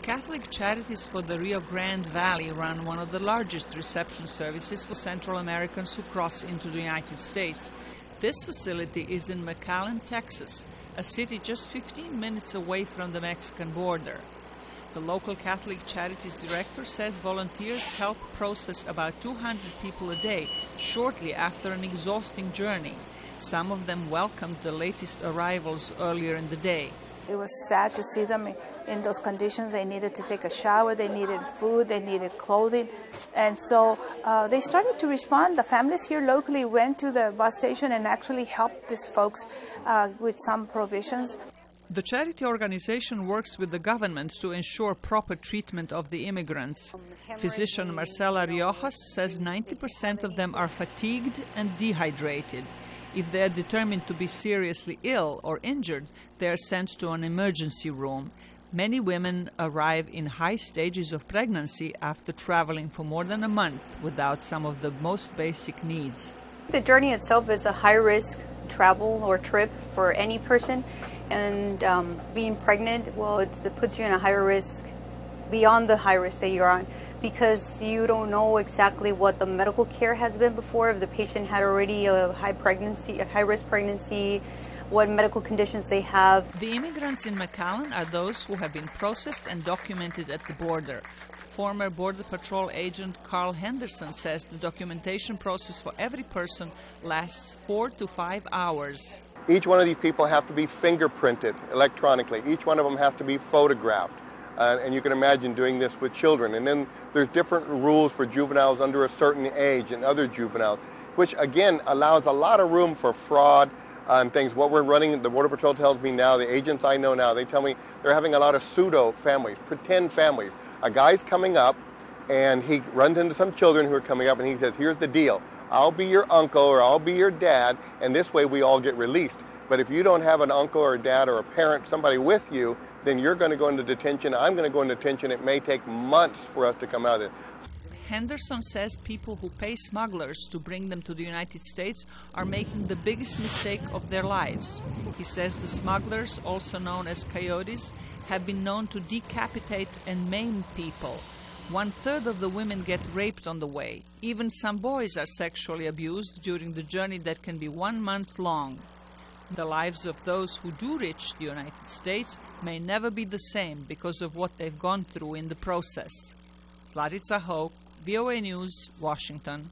Catholic Charities for the Rio Grande Valley run one of the largest reception services for Central Americans who cross into the United States. This facility is in McAllen, Texas, a city just 15 minutes away from the Mexican border. The local Catholic Charities director says volunteers help process about 200 people a day shortly after an exhausting journey. Some of them welcomed the latest arrivals earlier in the day. It was sad to see them in those conditions. They needed to take a shower, they needed food, they needed clothing. And so they started to respond. The families here locally went to the bus station and actually helped these folks with some provisions. The charity organization works with the government to ensure proper treatment of the immigrants. Physician Marcela Riojas says 90% of them are fatigued and dehydrated. If they are determined to be seriously ill or injured, they are sent to an emergency room. Many women arrive in high stages of pregnancy after traveling for more than a month without some of the most basic needs. The journey itself is a high-risk travel or trip for any person, and being pregnant, well, it puts you in a higher risk beyond the high risk that you're on, because you don't know exactly what the medical care has been before, if the patient had already a high-risk pregnancy, what medical conditions they have. The immigrants in McAllen are those who have been processed and documented at the border. Former Border Patrol agent Carl Henderson says the documentation process for every person lasts 4 to 5 hours. Each one of these people have to be fingerprinted electronically. Each one of them has to be photographed. And you can imagine doing this with children. And then there's different rules for juveniles under a certain age and other juveniles, which again allows a lot of room for fraud and things. What we're running, the Border Patrol tells me now, the agents I know now, they tell me they're having a lot of pseudo families, pretend families. A guy's coming up and he runs into some children who are coming up and he says, here's the deal. I'll be your uncle or I'll be your dad, and this way we all get released. But if you don't have an uncle or a dad or a parent, somebody with you, then you're going to go into detention. I'm going to go into detention. It may take months for us to come out of this. Henderson says people who pay smugglers to bring them to the United States are making the biggest mistake of their lives. He says the smugglers, also known as coyotes, have been known to decapitate and maim people. 1/3 of the women get raped on the way. Even some boys are sexually abused during the journey that can be 1 month long. The lives of those who do reach the United States may never be the same because of what they've gone through in the process. Zlatica Hoke, VOA News, Washington.